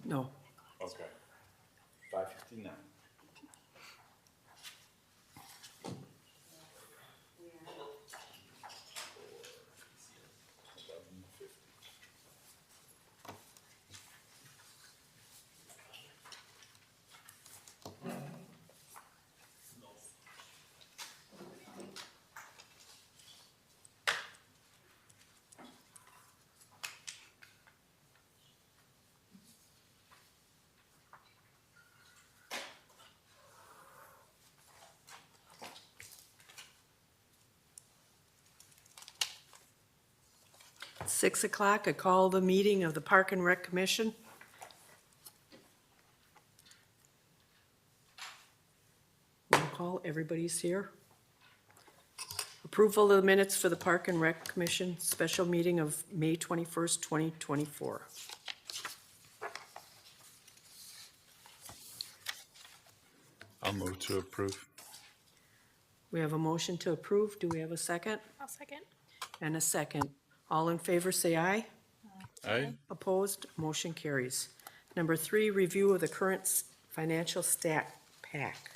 No. Okay. 5:59. It's 6 o'clock. I call the meeting of the Park and Rec Commission. Roll call, everybody's here. Approval of the minutes for the Park and Rec Commission special meeting of May 21st, 2024. I'll move to approve. We have a motion to approve. Do we have a second? I'll second. And a second. All in favor, say aye. Aye. Opposed, motion carries. Number 3, review of the current financial stat pack.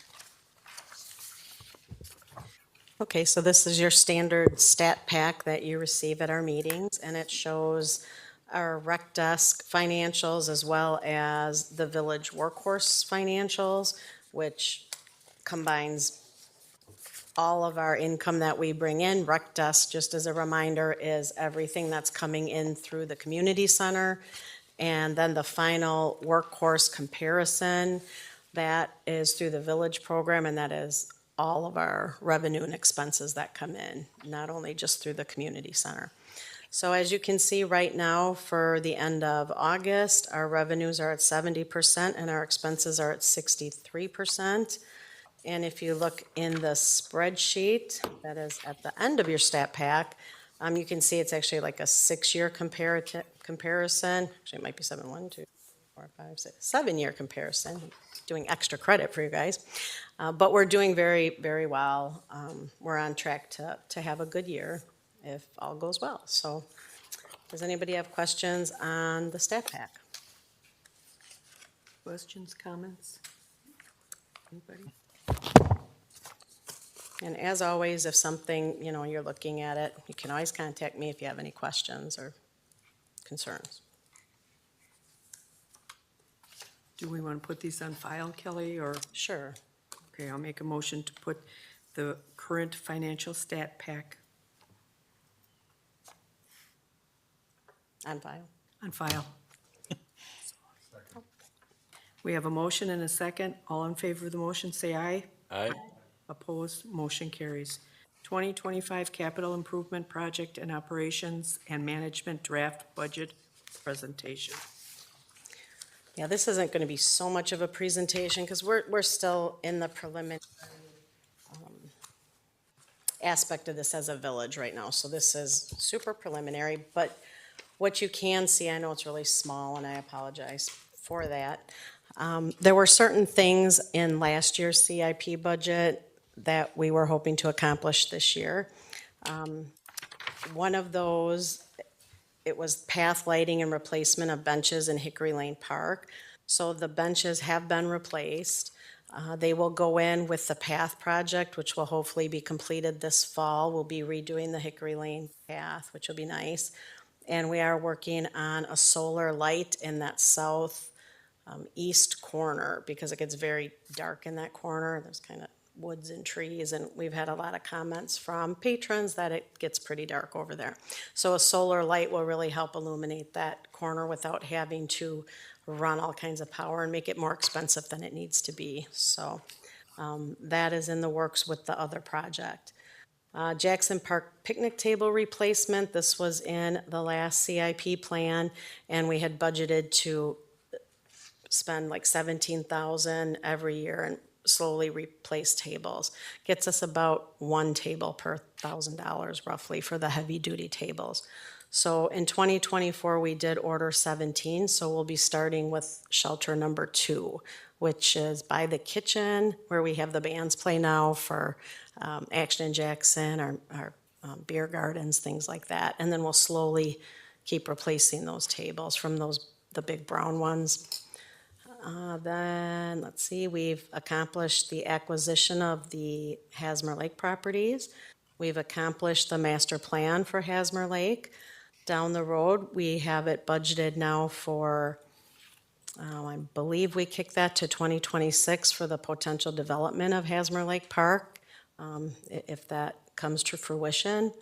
Okay, so this is your standard stat pack that you receive at our meetings, and it shows our rec desk financials as well as the village workhorse financials, which combines all of our income that we bring in. Rec desk, just as a reminder, is everything that's coming in through the community center. And then the final workhorse comparison, that is through the village program, and that is all of our revenue and expenses that come in, not only just through the community center. So as you can see right now, for the end of August, our revenues are at 70% and our expenses are at 63%. And if you look in the spreadsheet that is at the end of your stat pack, you can see it's actually like a 6-year comparison. Actually, it might be 7-year comparison. Doing extra credit for you guys. But we're doing very, very well. We're on track to have a good year if all goes well. So does anybody have questions on the stat pack? Questions, comments? Anybody? And as always, if something, you're looking at it, you can always contact me if you have any questions or concerns. Do we want to put these on file, Kelly, or? Sure. Okay, I'll make a motion to put the current financial stat pack On file. on file. We have a motion and a second. All in favor of the motion, say aye. Aye. Opposed, motion carries. 2025 Capital Improvement Project and Operations and Management Draft Budget Presentation. Yeah, this isn't going to be so much of a presentation because we're still in the preliminary aspect of this as a village right now. So this is super preliminary, but what you can see, I know it's really small and I apologize for that. There were certain things in last year's CIP budget that we were hoping to accomplish this year. One of those, it was path lighting and replacement of benches in Hickory Lane Park. So the benches have been replaced. They will go in with the path project, which will hopefully be completed this fall. We'll be redoing the Hickory Lane path, which will be nice. And we are working on a solar light in that south east corner because it gets very dark in that corner. There's kind of woods and trees, and we've had a lot of comments from patrons that it gets pretty dark over there. So a solar light will really help illuminate that corner without having to run all kinds of power and make it more expensive than it needs to be. So that is in the works with the other project. Jackson Park picnic table replacement, this was in the last CIP plan, and we had budgeted to spend like $17,000 every year and slowly replace tables. Gets us about one table per $1,000 roughly for the heavy duty tables. So in 2024, we did order 17, so we'll be starting with shelter number 2, which is by the kitchen where we have the bands play now for Action in Jackson, our beer gardens, things like that. And then we'll slowly keep replacing those tables from the big brown ones. Then, let's see, we've accomplished the acquisition of the Hasmer Lake properties. We've accomplished the master plan for Hasmer Lake. Down the road, we have it budgeted now for, I believe we kicked that to 2026 for the potential development of Hasmer Lake Park, if that comes to fruition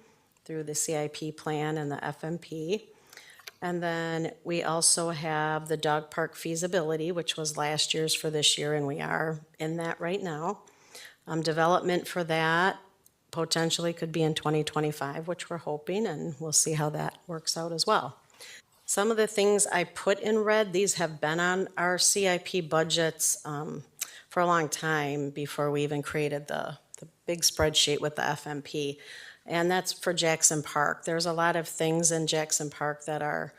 through the CIP plan and the FMP. And then we also have the dog park feasibility, which was last year's for this year, and we are in that right now. Development for that potentially could be in 2025, which we're hoping, and we'll see how that works out as well. Some of the things I put in red, these have been on our CIP budgets for a long time before we even created the big spreadsheet with the FMP. And that's for Jackson Park. There's a lot of things in Jackson Park that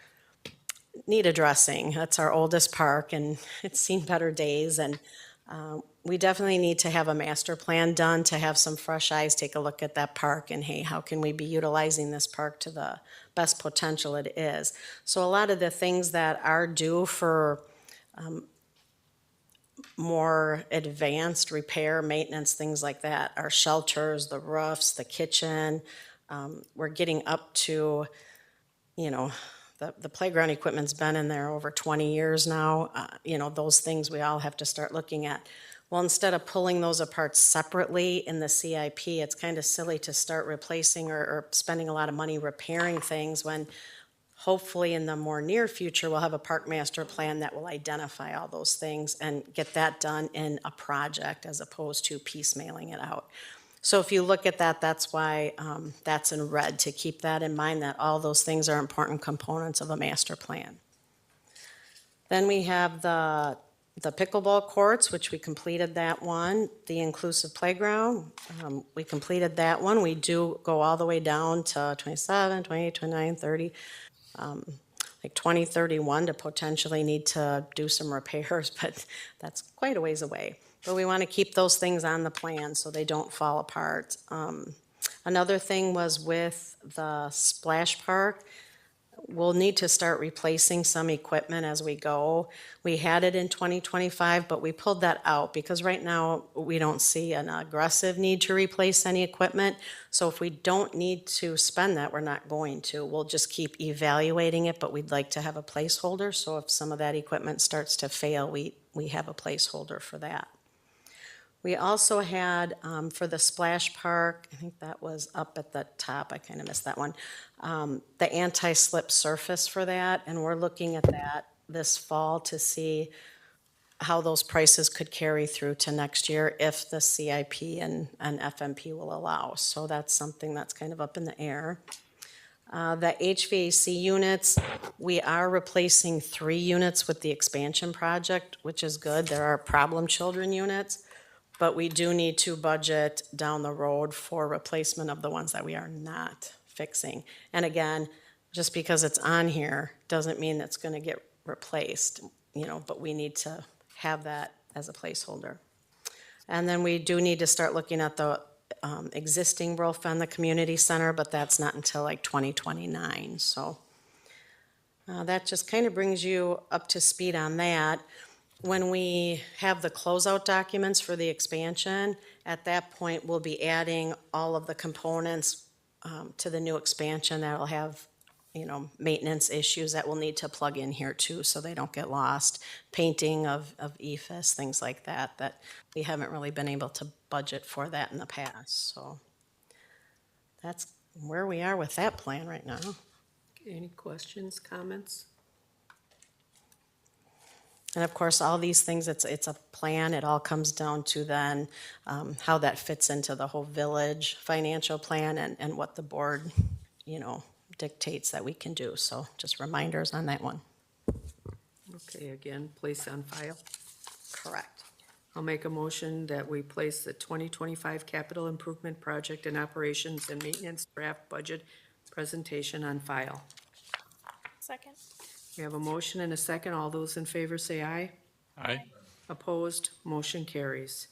need addressing. That's our oldest park, and it's seen better days. And we definitely need to have a master plan done to have some fresh eyes take a look at that park. And hey, how can we be utilizing this park to the best potential it is? So a lot of the things that are due for more advanced repair, maintenance, things like that, our shelters, the roofs, the kitchen. We're getting up to, the playground equipment's been in there over 20 years now. Those things we all have to start looking at. Well, instead of pulling those apart separately in the CIP, it's kind of silly to start replacing or spending a lot of money repairing things when hopefully in the more near future, we'll have a park master plan that will identify all those things and get that done in a project as opposed to piecemealing it out. So if you look at that, that's why that's in red, to keep that in mind, that all those things are important components of a master plan. Then we have the pickleball courts, which we completed that one. The inclusive playground, we completed that one. We do go all the way down to 27, 28, 29, 30. Like 2031 to potentially need to do some repairs, but that's quite a ways away. But we want to keep those things on the plan so they don't fall apart. Another thing was with the splash park. We'll need to start replacing some equipment as we go. We had it in 2025, but we pulled that out because right now we don't see an aggressive need to replace any equipment. So if we don't need to spend that, we're not going to. We'll just keep evaluating it, but we'd like to have a placeholder. So if some of that equipment starts to fail, we have a placeholder for that. We also had, for the splash park, I think that was up at the top, I kind of missed that one, the anti-slip surface for that, and we're looking at that this fall to see how those prices could carry through to next year if the CIP and FMP will allow. So that's something that's kind of up in the air. The HVAC units, we are replacing 3 units with the expansion project, which is good. There are problem children units. But we do need to budget down the road for replacement of the ones that we are not fixing. And again, just because it's on here doesn't mean it's going to get replaced, but we need to have that as a placeholder. And then we do need to start looking at the existing roof on the community center, but that's not until like 2029. So that just kind of brings you up to speed on that. When we have the closeout documents for the expansion, at that point, we'll be adding all of the components to the new expansion that'll have, maintenance issues that we'll need to plug in here too, so they don't get lost. Painting of EFS, things like that we haven't really been able to budget for that in the past. So that's where we are with that plan right now. Any questions, comments? And of course, all these things, it's a plan. It all comes down to then how that fits into the whole village financial plan and what the board, dictates that we can do. So just reminders on that one. Okay, again, place on file. Correct. I'll make a motion that we place the 2025 capital improvement project and operations and maintenance draft budget presentation on file. Second. We have a motion and a second. All those in favor say aye. Aye. Opposed, motion carries.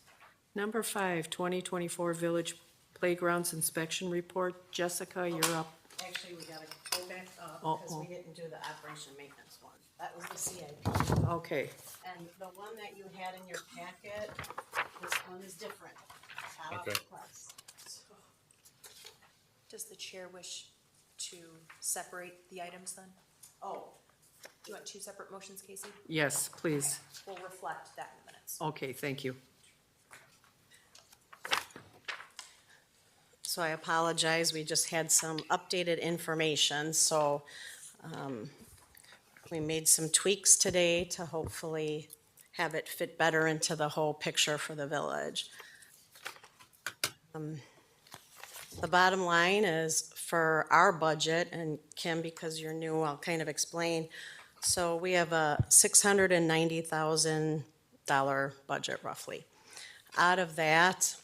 Number 5, 2024 Village Playgrounds Inspection Report. Jessica, you're up. Actually, we gotta go back up, Oh, because we oh. didn't do the operation maintenance one. That was the CIP. Okay, And the one that you had in your packet, this one is different. Hot off Okay. the press. So, Does the chair wish to separate the items then? oh, Do you want two separate motions, Casey? yes, please. We'll reflect that in the minutes. Okay, thank you. so I apologize, we just had some updated information, so, we made some tweaks today to hopefully have it fit better into the whole picture for the village. The bottom line is for our budget, and Kim, because you're new, I'll kind of explain. So we have a $690,000 budget roughly. Out of that,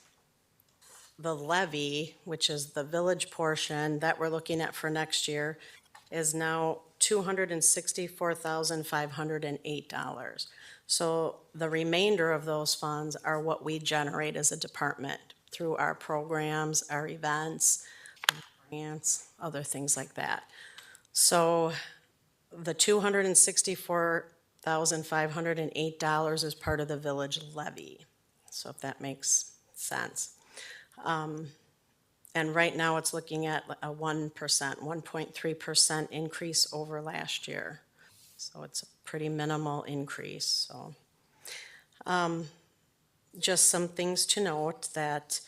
the levy, which is the village portion that we're looking at for next year, is now $264,508. So the remainder of those funds are what we generate as a department through our programs, our events, grants, other things like that. So the $264,508 is part of the village levy. So if that makes sense. And right now it's looking at a 1%, 1.3% increase over last year. So it's a pretty minimal increase, so. Just some things to note that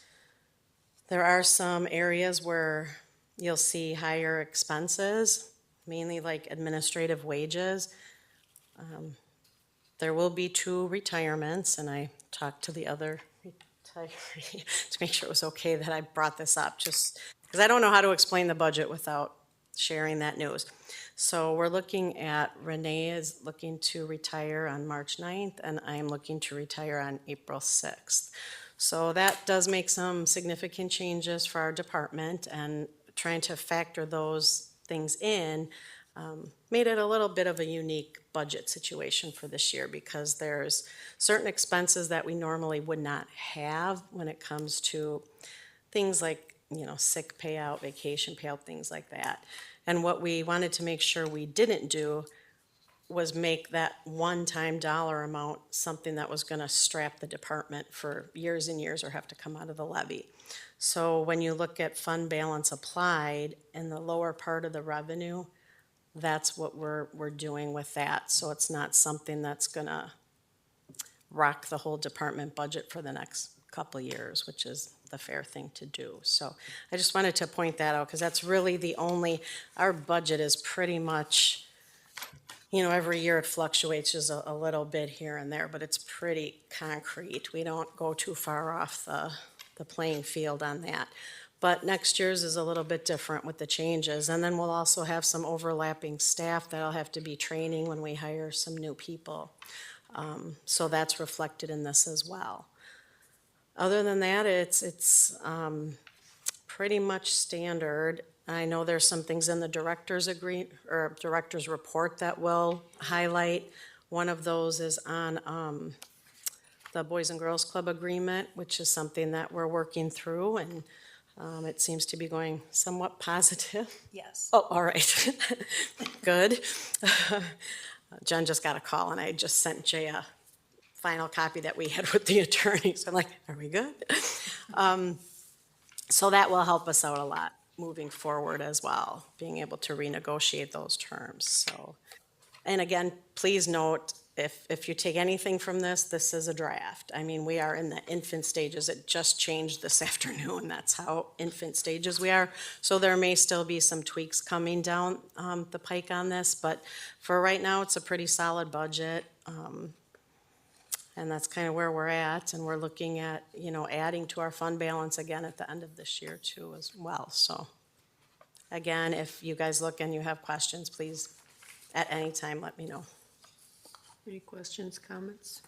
there are some areas where you'll see higher expenses, mainly like administrative wages. There will be 2 retirements, and I talked to the other retiree to make sure it was okay that I brought this up, just because I don't know how to explain the budget without sharing that news. So we're looking at, Renee is looking to retire on March 9th, and I'm looking to retire on April 6th. So that does make some significant changes for our department, and trying to factor those things in made it a little bit of a unique budget situation for this year, because there's certain expenses that we normally would not have when it comes to things like, sick payout, vacation payout, things like that. And what we wanted to make sure we didn't do was make that one-time dollar amount something that was gonna strap the department for years and years or have to come out of the levy. So when you look at fund balance applied in the lower part of the revenue, that's what we're doing with that. So it's not something that's gonna rock the whole department budget for the next couple of years, which is the fair thing to do. So I just wanted to point that out, because that's really the only, our budget is pretty much, every year it fluctuates just a little bit here and there, but it's pretty concrete. We don't go too far off the playing field on that. But next year's is a little bit different with the changes. And then we'll also have some overlapping staff that'll have to be training when we hire some new people. So that's reflected in this as well. Other than that, it's pretty much standard. I know there's some things in the director's report that will highlight. One of those is on the Boys and Girls Club agreement, which is something that we're working through, and it seems to be going somewhat positive. Yes. Oh, all right. Good. Jen just got a call, and I just sent Jay a final copy that we had with the attorneys. I'm like, are we good? So that will help us out a lot moving forward as well, being able to renegotiate those terms. So, and again, please note, if you take anything from this, this is a draft. I mean, we are in the infant stages. It just changed this afternoon. That's how infant stages we are. So there may still be some tweaks coming down the pike on this, but for right now, it's a pretty solid budget. And that's kind of where we're at, and we're looking at, adding to our fund balance again at the end of this year too as well. So again, if you guys look and you have questions, please, at any time, let me know. Any questions, comments?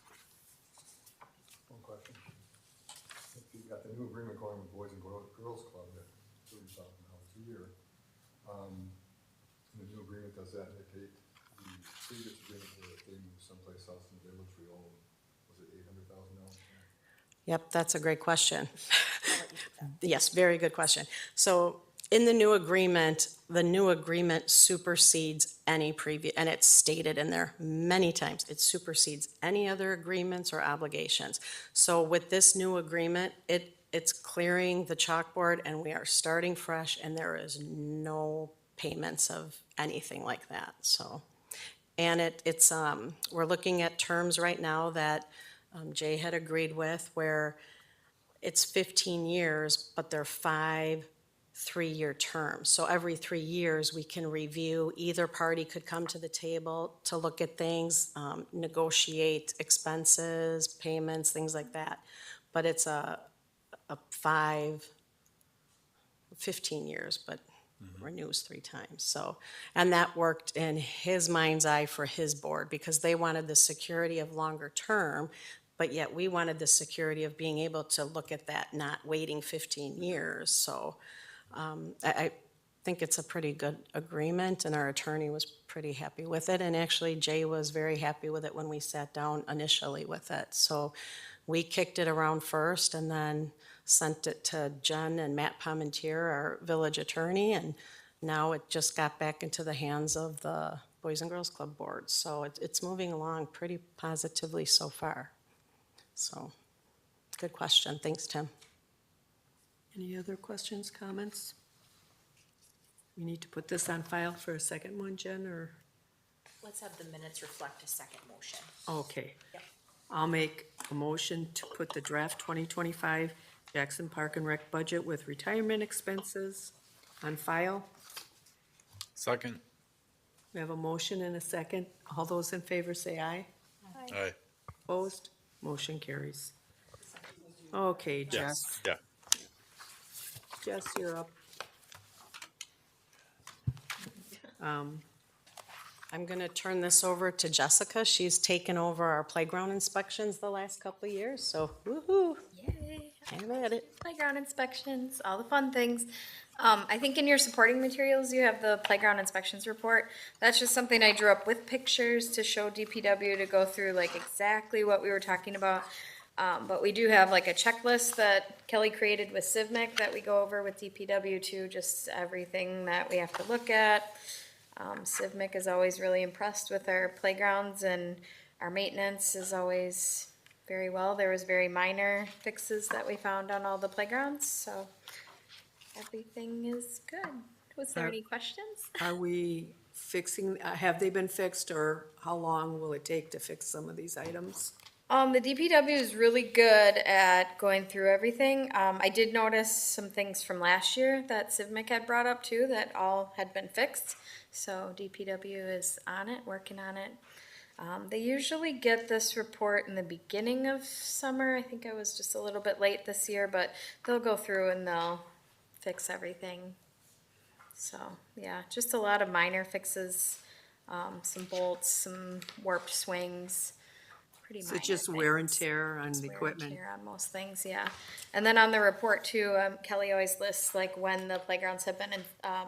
One question. If you've got the new agreement going with Boys and Girls Club at $30,000 a year, in the new agreement, does that dictate the previous agreement where if they move someplace else in the village, we owe them, was it $800,000? Yep, that's a great question. Yes, very good question. So in the new agreement, the new agreement supersedes any previous, and it's stated in there many times, it supersedes any other agreements or obligations. So with this new agreement, it's clearing the chalkboard and we are starting fresh and there is no payments of anything like that, so. And we're looking at terms right now that Jay had agreed with where it's 15 years, but they're 5 3-year terms. So every 3 years, we can review, either party could come to the table to look at things, negotiate expenses, payments, things like that. But it's a 15 years, but renews 3 times, so. And that worked in his mind's eye for his board, because they wanted the security of longer term, but yet we wanted the security of being able to look at that, not waiting 15 years, so. I think it's a pretty good agreement, and our attorney was pretty happy with it, and actually Jay was very happy with it when we sat down initially with it. So we kicked it around first and then sent it to Jen and Matt Palmentier, our village attorney, and now it just got back into the hands of the Boys and Girls Club board. So it's moving along pretty positively so far. So, good question. Thanks, Tim. Any other questions, comments? We need to put this on file for a second one, Jen, or, Let's have the minutes reflect a second motion. okay. Yep. I'll make a motion to put the draft 2025 Jackson Park and Rec budget with retirement expenses on file. Second. We have a motion and a second. All those in favor say aye. Aye. Opposed? Motion carries. Okay, Jess. Yes, yeah. Jess, you're up. I'm gonna turn this over to Jessica. She's taken over our playground inspections the last couple of years, so woo-hoo, Yay. have at it. Playground inspections, all the fun things. I think in your supporting materials, you have the playground inspections report. That's just something I drew up with pictures to show DPW to go through like exactly what we were talking about. But we do have like a checklist that Kelly created with Civmec that we go over with DPW too, just everything that we have to look at. Civmec is always really impressed with our playgrounds, and our maintenance is always very well. There was very minor fixes that we found on all the playgrounds, so everything is good. Was there any questions? Are we fixing, have they been fixed, or how long will it take to fix some of these items? The DPW is really good at going through everything. I did notice some things from last year that Civmec had brought up too, that all had been fixed. So DPW is on it, working on it. They usually get this report in the beginning of summer. I think I was just a little bit late this year, but they'll go through and they'll fix everything. So, yeah, just a lot of minor fixes, some bolts, some warped swings, pretty minor Is it just wear and things. tear on It's the wear and equipment? tear on most things, yeah. And then on the report too, Kelly always lists like when the playgrounds have been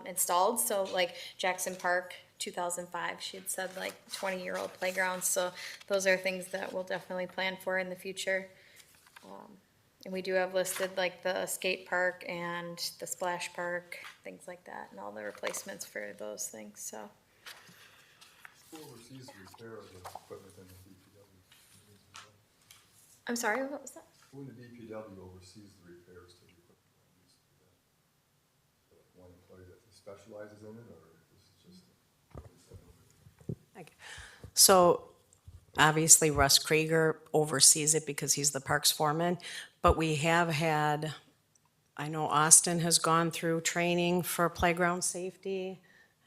installed. So like Jackson Park, 2005, she had said like 20-year-old playgrounds. So those are things that we'll definitely plan for in the future. And we do have listed like the skate park and the splash park, things like that, and all the replacements for those things, so. Who oversees the repair of the equipment in the DPW? I'm sorry, what was that? Who in the DPW oversees the repairs to the equipment that needs to be done? One employee that specializes in it, or is it just? So, obviously Russ Krieger oversees it because he's the parks foreman, but we have had, I know Austin has gone through training for playground safety.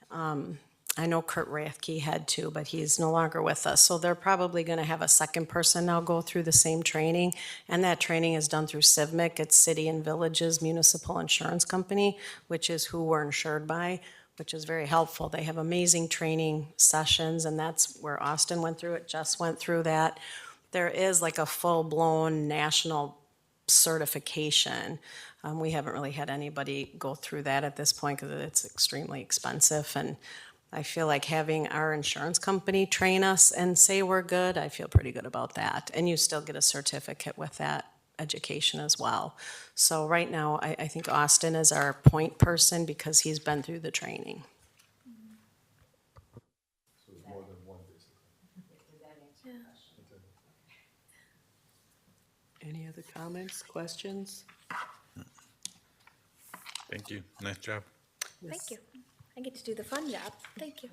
I know Kurt Rathke had too, but he's no longer with us. So they're probably gonna have a second person now go through the same training. And that training is done through Civmec. It's City and Villages Municipal Insurance Company, which is who we're insured by, which is very helpful. They have amazing training sessions, and that's where Austin went through it. Jess went through that. There is like a full-blown national certification. We haven't really had anybody go through that at this point because it's extremely expensive. And I feel like having our insurance company train us and say we're good, I feel pretty good about that. And you still get a certificate with that education as well. So right now, I think Austin is our point person because he's been through the training. So it's more than one, basically. Any other comments, questions? Thank you. Nice job. Thank you. I get to do the fun job. Thank you.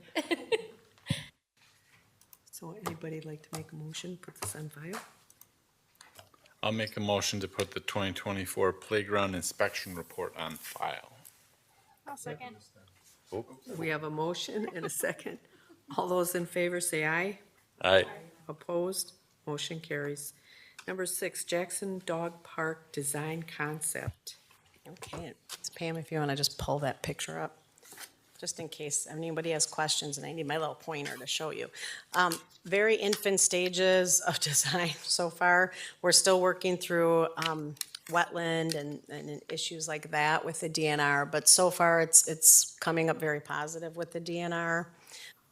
So anybody like to make a motion, put this on file? I'll make a motion to put the 2024 playground inspection report on file. I'll second. Oh, We have a motion and a second. All those in favor say aye. aye. Opposed? Motion carries. Number 6, Jackson Dog Park Design Concept. Okay, it's Pam, if you want to just pull that picture up, just in case anybody has questions, and I need my little pointer to show you. Very infant stages of design so far. We're still working through wetland and issues like that with the DNR, but so far it's coming up very positive with the DNR.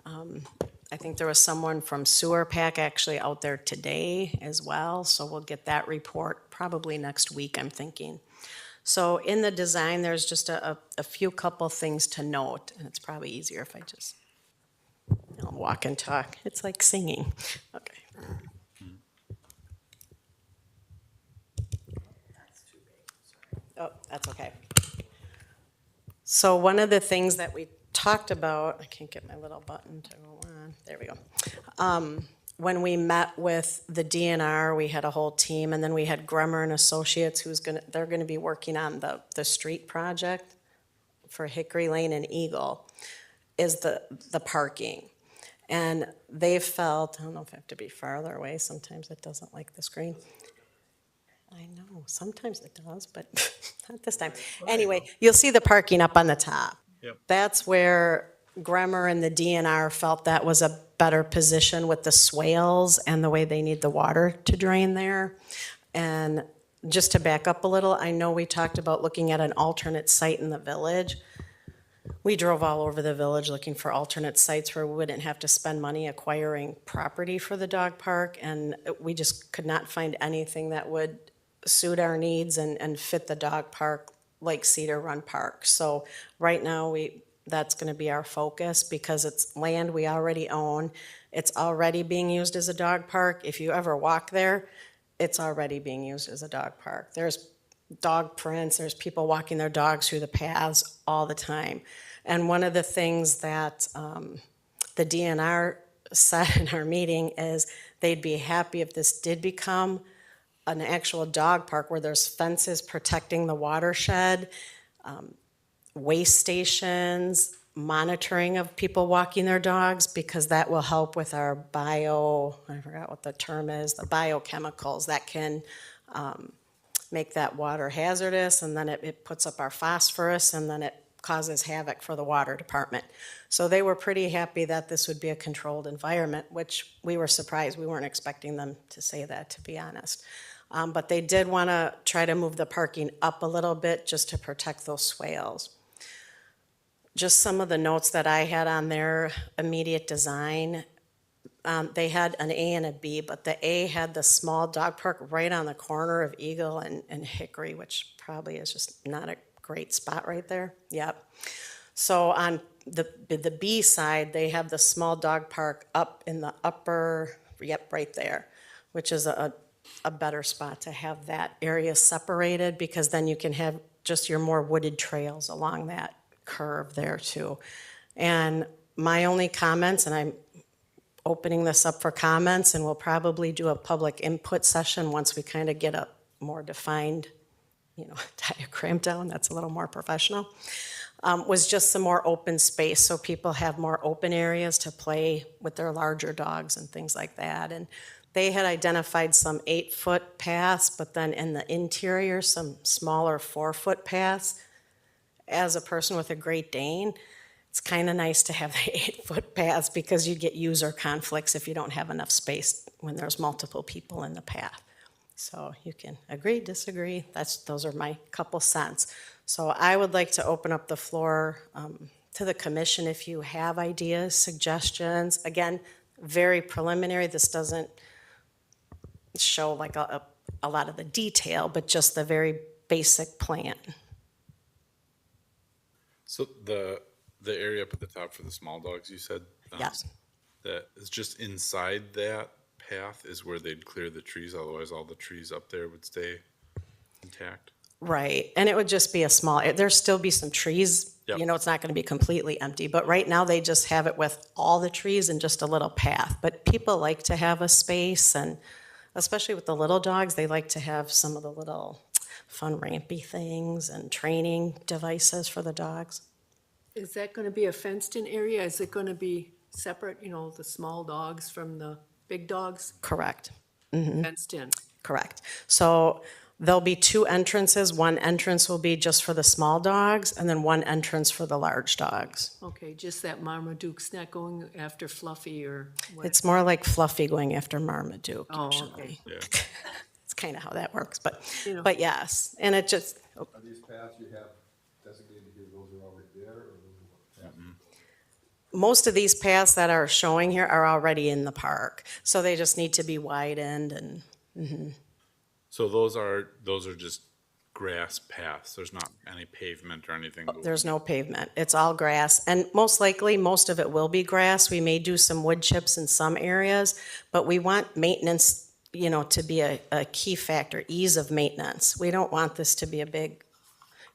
I think there was someone from Sewer Pack actually out there today as well, so we'll get that report probably next week, I'm thinking. So in the design, there's just a few couple things to note, and it's probably easier if I just walk and talk. It's like singing. Okay. Oh, that's okay. So one of the things that we talked about, I can't get my little button to go on. There we go. When we met with the DNR, we had a whole team, and then we had Grummer and Associates they're gonna be working on the street project for Hickory Lane and Eagle, is the parking. And they felt, I don't know if I have to be farther away, sometimes it doesn't like the screen. I know, sometimes it does, but not this time. Anyway, you'll see the parking up on the top. Yep. That's where Grummer and the DNR felt that was a better position with the swales and the way they need the water to drain there. And just to back up a little, I know we talked about looking at an alternate site in the village. We drove all over the village looking for alternate sites where we wouldn't have to spend money acquiring property for the dog park, and we just could not find anything that would suit our needs and fit the dog park like Cedar Run Park. So right now, that's gonna be our focus because it's land we already own. It's already being used as a dog park. If you ever walk there, it's already being used as a dog park. There's dog prints, there's people walking their dogs through the paths all the time. And one of the things that the DNR said in our meeting is they'd be happy if this did become an actual dog park where there's fences protecting the watershed, waste stations, monitoring of people walking their dogs, because that will help with our I forgot what the term is, the biochemicals that can make that water hazardous, and then it puts up our phosphorus, and then it causes havoc for the water department. So they were pretty happy that this would be a controlled environment, which we were surprised. We weren't expecting them to say that, to be honest. But they did want to try to move the parking up a little bit just to protect those swales. Just some of the notes that I had on their immediate design. They had an A and a B, but the A had the small dog park right on the corner of Eagle and Hickory, which probably is just not a great spot right there. Yep. So on the B side, they have the small dog park up in the upper, right there, which is a better spot to have that area separated, because then you can have just your more wooded trails along that curve there too. And my only comments, and I'm opening this up for comments, and we'll probably do a public input session once we kind of get a more defined, diagram down, that's a little more professional, was just some more open space so people have more open areas to play with their larger dogs and things like that. And they had identified some 8-foot paths, but then in the interior, some smaller 4-foot paths. As a person with a Great Dane, it's kind of nice to have the 8-foot paths because you get user conflicts if you don't have enough space when there's multiple people in the path. So you can agree, disagree. Those are my couple cents. So I would like to open up the floor to the commission if you have ideas, suggestions. Again, very preliminary. This doesn't show like a lot of the detail, but just the very basic plan. So the area up at the top for the small dogs, you said? Yes. That is just inside that path is where they'd clear the trees, otherwise all the trees up there would stay intact? Right, and it would just be a small, there'd still be some trees, Yep. you know, it's not gonna be completely empty, but right now they just have it with all the trees and just a little path. But people like to have a space, and especially with the little dogs, they like to have some of the little fun rampy things and training devices for the dogs. Is that gonna be a fenced-in area? Is it gonna be separate, you know, the small dogs from the big dogs? Correct. Fenced in? Correct. So there'll be two entrances. One entrance will be just for the small dogs, and then one entrance for the large dogs. Okay, just that Marmaduke's not going after Fluffy or what? It's more like Fluffy going after Marmaduke Oh, usually. okay. Yeah. It's kind of how that works, You know. but yes, and it just, Are these paths you have designated here, those are already there, or those are what? most of these paths that are showing here are already in the park, so they just need to be widened and, So those are just grass paths, there's not any pavement or anything? there's no pavement. It's all grass, and most likely, most of it will be grass. We may do some wood chips in some areas, but we want maintenance, you know, to be a key factor, ease of maintenance. We don't want this to be a big,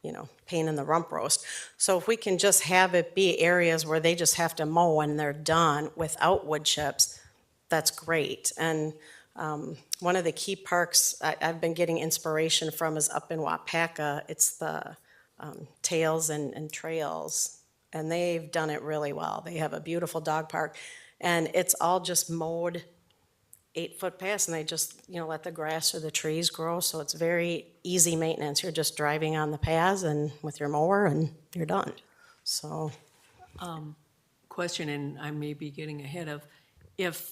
you know, pain in the rump roast. So if we can just have it be areas where they just have to mow when they're done without wood chips, that's great. And one of the key parks I've been getting inspiration from is up in Wapaka. It's the Tails and Trails, and they've done it really well. They have a beautiful dog park, and it's all just mowed 8-foot paths, and they just, you know, let the grass or the trees grow, so it's very easy maintenance. You're just driving on the paths and with your mower, and you're done. So, Question, and I may be getting ahead of, if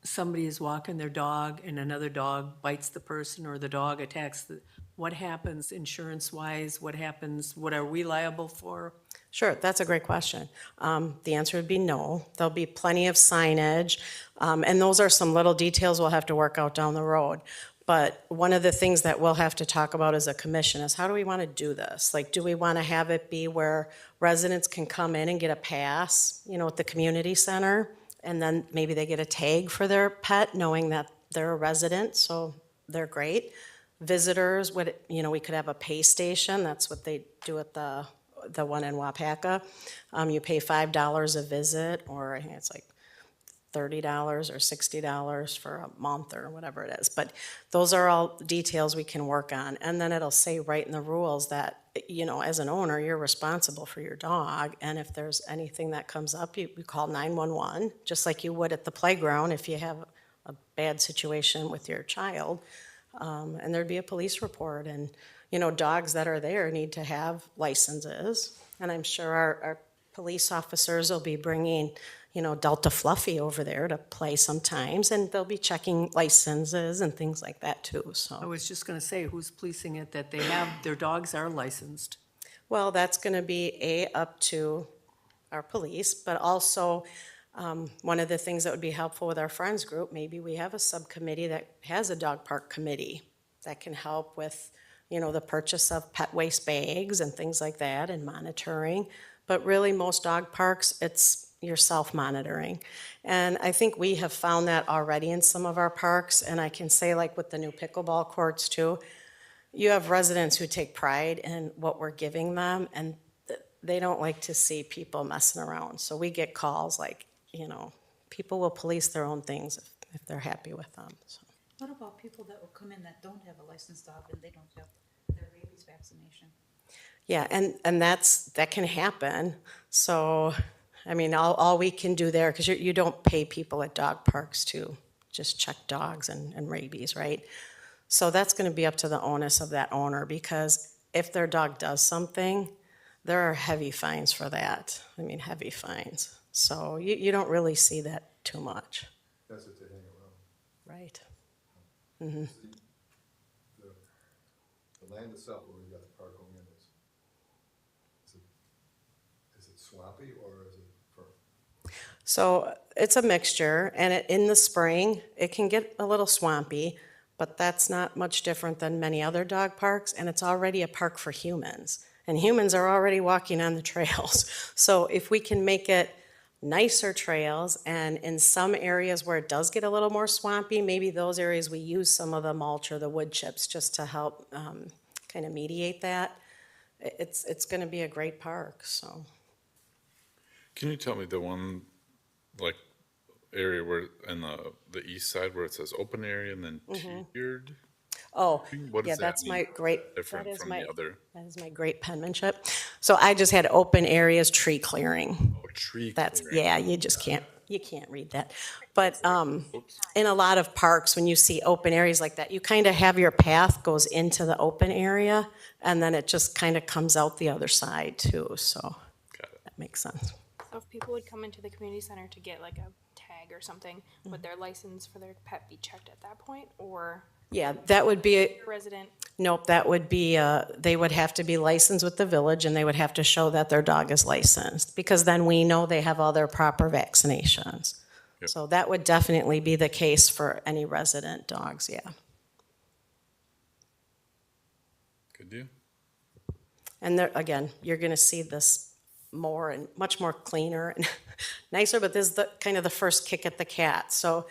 somebody is walking their dog and another dog bites the person or the dog attacks what happens insurance-wise? What happens, what are we liable for? sure, that's a great question. The answer would be no. There'll be plenty of signage, and those are some little details we'll have to work out down the road. But one of the things that we'll have to talk about as a commission is how do we want to do this? Like, do we want to have it be where residents can come in and get a pass, you know, at the community center? And then maybe they get a tag for their pet, knowing that they're a resident, so they're great. Visitors, you know, we could have a pay station. That's what they do at the one in Wapaka. You pay $5 a visit, or I think it's like $30 or $60 for a month or whatever it is. But those are all details we can work on. And then it'll say right in the rules that, you know, as an owner, you're responsible for your dog. And if there's anything that comes up, you call 911, just like you would at the playground if you have a bad situation with your child. And there'd be a police report. And, you know, dogs that are there need to have licenses. And I'm sure our police officers will be bringing, you know, Delta Fluffy over there to play sometimes, and they'll be checking licenses and things like that too, I so. was just gonna say, who's policing it, that they have, their dogs are licensed? Well, that's gonna be up to our police, but also, one of the things that would be helpful with our friends group, maybe we have a subcommittee that has a dog park committee that can help with, you know, the purchase of pet waste bags and things like that and monitoring. But really, most dog parks, it's your self-monitoring. And I think we have found that already in some of our parks, and I can say, like with the new pickleball courts too, you have residents who take pride in what we're giving them, and they don't like to see people messing around. So we get calls like, you know, people will police their own things if they're happy with them, so. What about people that will come in that don't have a licensed dog and they don't have their rabies vaccination? Yeah, and that can happen. So, I mean, all we can do there, because you don't pay people at dog parks to just check dogs and rabies, right? So that's going to be up to the onus of that owner, because if their dog does something, there are heavy fines for that. I mean, heavy fines. So you don't really see that too much, That's it to hang around. right? The land itself, where we got the park going in, is it swampy or is it firm? So it's a mixture, and in the spring, it can get a little swampy, but that's not much different than many other dog parks, and it's already a park for humans. And humans are already walking on the trails. So if we can make it nicer trails, and in some areas where it does get a little more swampy, maybe those areas we use some of the mulch or the wood chips just to help kind of mediate that. It's gonna be a great park, so. Can you tell me the one, like, area where, in the east side where it says open area and then tiered? Oh, What yeah, does that that's my mean? great, Different that is from my, the other? that is my great penmanship. So I just had open areas, tree clearing. Oh, tree That's, clearing. yeah, you just can't, you can't read that. But in a lot of parks, when you see open areas like that, you kind of have your path goes into the open area, and then it just kind of comes out the other side too, so Got it. that makes sense. So if people would come into the community center to get like a tag or something, would their license for their pet be checked at that point, or Yeah, that would be, a resident? nope, that would be, they would have to be licensed with the village, and they would have to show that their dog is licensed, because then we know they have all their proper vaccinations. Yep. So that would definitely be the case for any resident dogs, yeah. Good deal. And there, again, you're gonna see this more and much more cleaner and nicer, but this is the, kind of the first kick at the cat, so,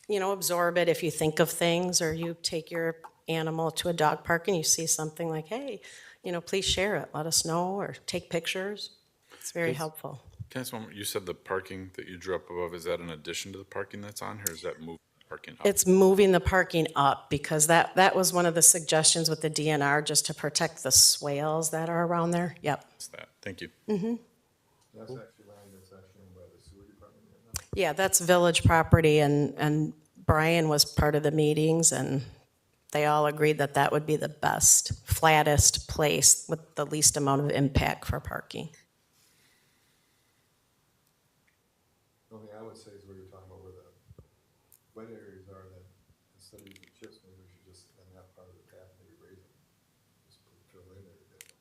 you know, absorb it if you think of things, or you take your animal to a dog park and you see something like, hey, you know, please share it, let us know, or take pictures. It's very Yes. helpful. Can I ask one more? You said the parking that you drew up above, is that in addition to the parking that's on here, or is that moving parking up? It's moving the parking up, because that was one of the suggestions with the DNR, just to protect the swales that are around there. Yep. It's that. Thank you. That's actually land that's actually owned by the sewer department right now. Yeah, that's village property, and Brian was part of the meetings, and they all agreed that that would be the best, flattest place with the least amount of impact for parking. The only thing I would say is where you're talking about where the wet areas are, that instead of using chips, maybe we should just, in that part of the path, maybe raise it. Just put the fill in there a bit.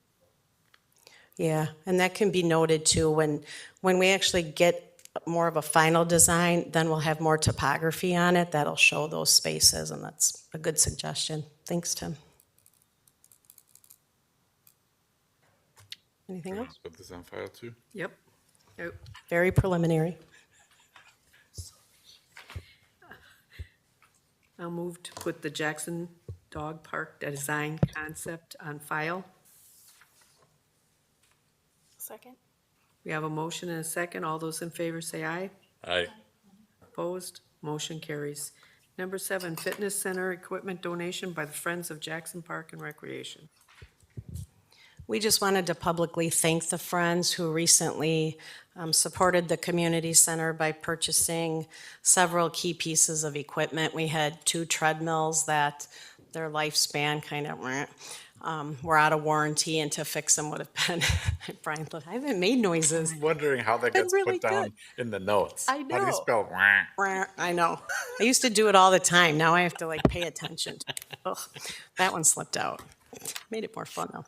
Yeah, and that can be noted too, when we actually get more of a final design, then we'll have more topography on it that'll show those spaces, and that's a good suggestion. Thanks, Tim. Anything else? Put this on file too? Yep. Yep. Very preliminary. I'll move to put the Jackson Dog Park design concept on file. Second? We have a motion and a second. All those in favor say aye. Aye. Opposed? Motion carries. Number 7, fitness center equipment donation by the Friends of Jackson Park and Recreation. We just wanted to publicly thank the Friends who recently supported the community center by purchasing several key pieces of equipment. We had 2 treadmills that their lifespan kind of were out of warranty, and to fix them would have been, Brian, look, I haven't made noises. I'm wondering how that Been gets really put down good. in the notes. I How do you know. spell wah? I know. I used to do it all the time. Now I have to like pay attention. Ugh, that one slipped out. Made it more fun though.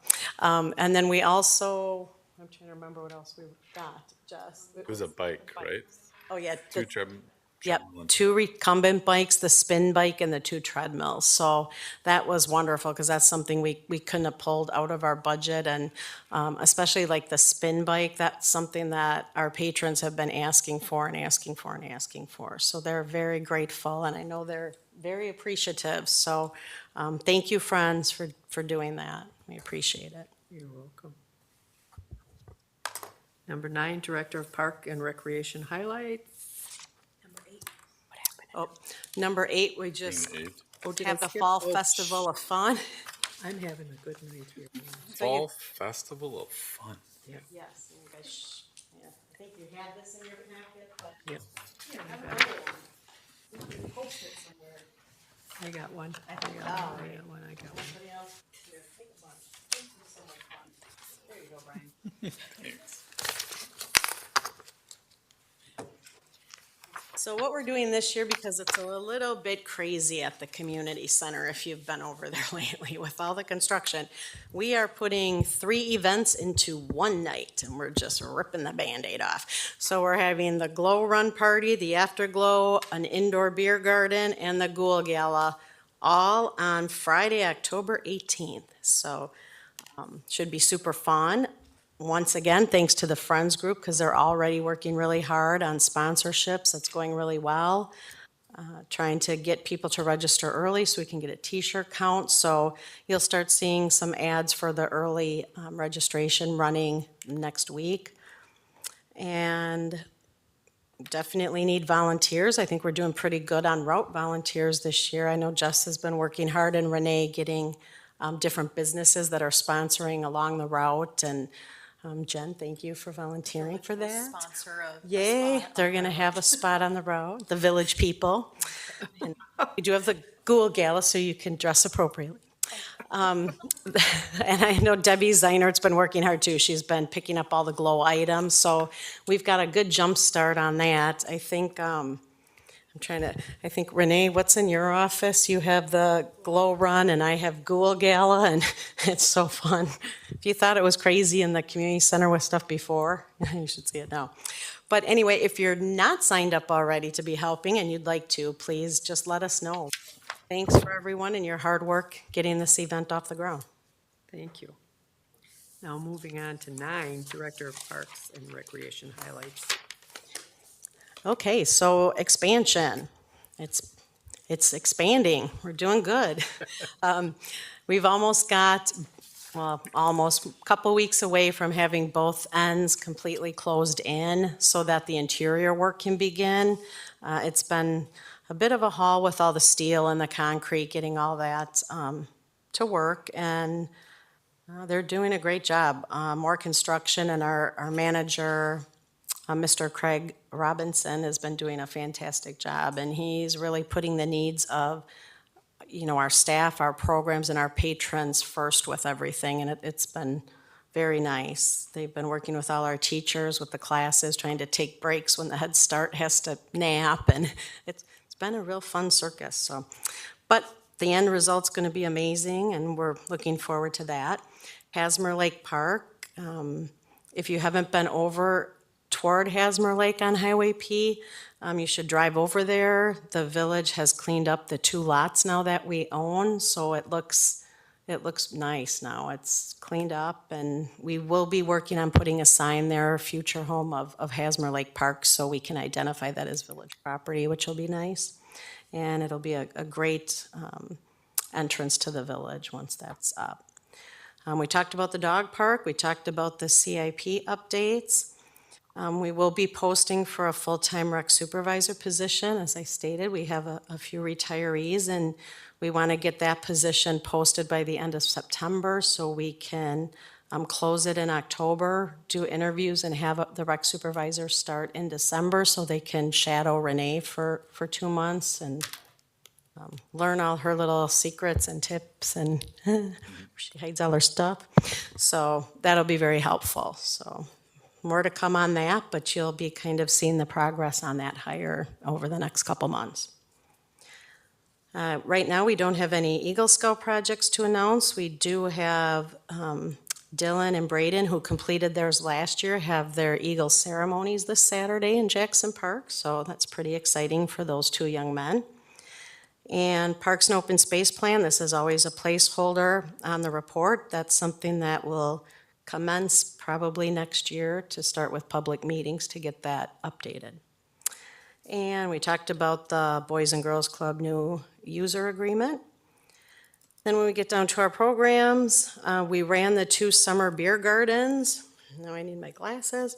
And then we also, I'm trying to remember what else we got, Jess. It was a bike, right? Oh, yeah. Two the- treadmill. Yep, 2 recumbent bikes, the spin bike and the 2 treadmills. So that was wonderful, because that's something we couldn't have pulled out of our budget. And especially like the spin bike, that's something that our patrons have been asking for and asking for and asking for. So they're very grateful, and I know they're very appreciative. So thank you, Friends, for doing that. We appreciate it. You're welcome. Number 9, Director of Park and Recreation highlights. Oh, number 8, we just Green eight. Oh, did I have the skip? Fall Oh, Festival of Fun. I'm having a good night here. Fall Festival of Fun. Yes, and you guys, yeah, I think you had this in your packet, but. Yep. Post it somewhere. I got one. I got one. I got one. I got one. Anybody else? Here, take a bunch. This is so much fun. There you go, Brian. So what we're doing this year, because it's a little bit crazy at the community center, if you've been over there lately with all the construction, we are putting 3 events into one night, and we're just ripping the Band-Aid off. So we're having the Glow Run Party, the Afterglow, an indoor beer garden, and the Ghoul Gala, all on Friday, October 18th. So should be super fun. Once again, thanks to the Friends Group, because they're already working really hard on sponsorships. It's going really well. Trying to get people to register early so we can get a t-shirt count. So you'll start seeing some ads for the early registration running next week. And definitely need volunteers. I think we're doing pretty good on route volunteers this year. I know Jess has been working hard, and Renee getting different businesses that are sponsoring along the route. And Jen, thank you for volunteering for that. Sponsor of. Yay, they're gonna have a spot on the road, the village people. And we do have the Ghoul Gala, so you can dress appropriately. And I know Debbie Zeinert's been working hard too. She's been picking up all the glow items, so we've got a good jump start on that. I think, I think Renee, what's in your office? You have the Glow Run and I have Ghoul Gala, and it's so fun. If you thought it was crazy in the community center with stuff before, you should see it now. But anyway, if you're not signed up already to be helping and you'd like to, please just let us know. Thanks for everyone and your hard work getting this event off the ground. Thank you. Now moving on to 9, Director of Parks and Recreation highlights. Okay, so expansion. It's expanding. We're doing good. We've almost got, almost a couple weeks away from having both ends completely closed in so that the interior work can begin. It's been a bit of a haul with all the steel and the concrete, getting all that to work, and they're doing a great job. More construction, and our manager, Mr. Craig Robinson, has been doing a fantastic job, and he's really putting the needs of, our staff, our programs, and our patrons first with everything, and it's been very nice. They've been working with all our teachers, with the classes, trying to take breaks when the Head Start has to nap, and it's been a real fun circus. So, but the end result's going to be amazing, and we're looking forward to that. Hasmer Lake Park, if you haven't been over toward Hasmer Lake on Highway P, you should drive over there. The village has cleaned up the 2 lots now that we own, so it looks nice now. It's cleaned up, and we will be working on putting a sign there, future home of Hasmer Lake Park, so we can identify that as village property, which will be nice. And it'll be a great entrance to the village once that's up. We talked about the dog park. We talked about the CIP updates. We will be posting for a full-time rec supervisor position. As I stated, we have a few retirees, and we want to get that position posted by the end of September so we can close it in October, do interviews, and have the rec supervisor start in December so they can shadow Renee for 2 months and learn all her little secrets and tips and she hides all her stuff. So that'll be very helpful. So more to come on that, but you'll be kind of seeing the progress on that hire over the next couple months. Right now, we don't have any Eagle Scout projects to announce. We do have Dylan and Braden, who completed theirs last year, have their Eagle ceremonies this Saturday in Jackson Park, so that's pretty exciting for those 2 young men. And Parks and Open Space Plan, this is always a placeholder on the report. That's something that will commence probably next year to start with public meetings to get that updated. And we talked about the Boys and Girls Club new user agreement. Then when we get down to our programs, we ran the 2 summer beer gardens. Now I need my glasses.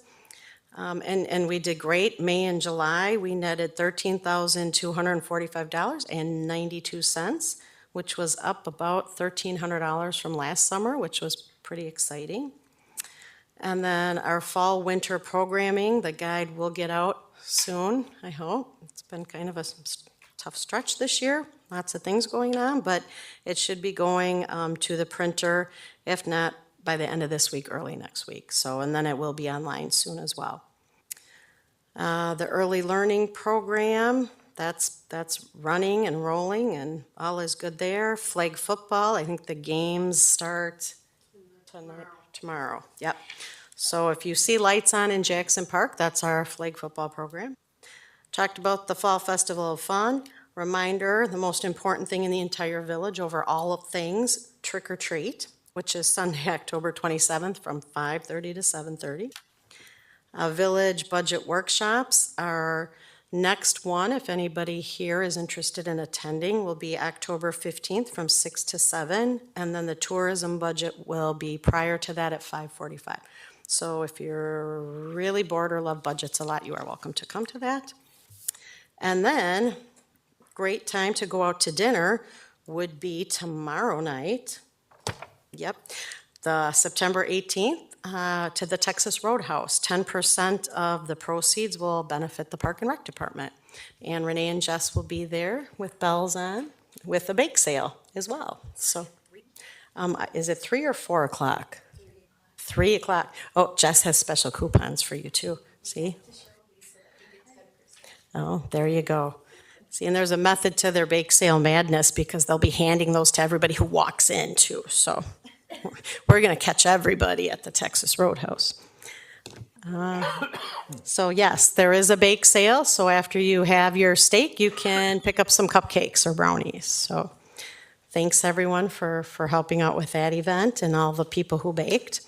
And we did great. May and July, we netted $13,245.92, which was up about $1,300 from last summer, which was pretty exciting. And then our fall winter programming, the guide will get out soon, I hope. It's been kind of a tough stretch this year, lots of things going on, but it should be going to the printer, if not by the end of this week, early next week. So, and then it will be online soon as well. The early learning program, that's running and rolling and all is good there. Flag football, I think the games start tomorrow, yep. So if you see lights on in Jackson Park, that's our flag football program. Talked about the Fall Festival of Fun. Reminder, the most important thing in the entire village over all of things, trick or treat, which is Sunday, October 27th from 5:30 to 7:30. Village budget workshops, our next one, if anybody here is interested in attending, will be October 15th from 6 to 7. And then the tourism budget will be prior to that at 5:45. So if you're really bored or love budgets a lot, you are welcome to come to that. And then, great time to go out to dinner would be tomorrow night. Yep, the September 18th, to the Texas Roadhouse. 10% of the proceeds will benefit the Park and Rec Department. And Renee and Jess will be there with bells on, with a bake sale as well. So, is it 3 or 4 o'clock? 3 o'clock. Oh, Jess has special coupons for you too, see? Oh, there you go. See, and there's a method to their bake sale madness because they'll be handing those to everybody who walks in too. So we're going to catch everybody at the Texas Roadhouse. So yes, there is a bake sale. So after you have your steak, you can pick up some cupcakes or brownies. So thanks everyone for helping out with that event and all the people who baked.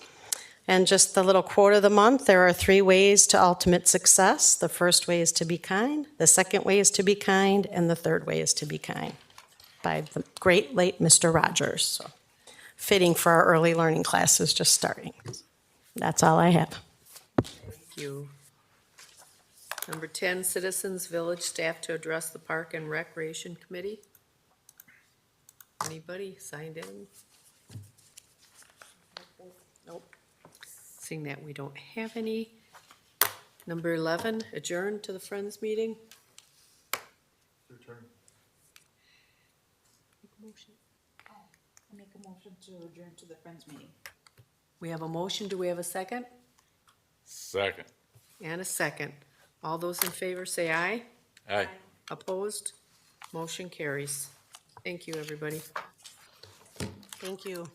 And just the little quote of the month, there are 3 ways to ultimate success. The first way is to be kind, the second way is to be kind, and the third way is to be kind, by the great late Mr. Rogers. So, fitting for our early learning classes just starting. That's all I have. Thank you. Number 10, citizens, village staff to address the Park and Recreation Committee. Anybody signed in? Nope. Seeing that we don't have any. Number 11, adjourn to the Friends meeting. Your turn. I make a motion to adjourn to the Friends meeting. We have a motion. Do we have a second? Second. And a second. All those in favor say aye. Aye. Opposed? Motion carries. Thank you, everybody. Thank you.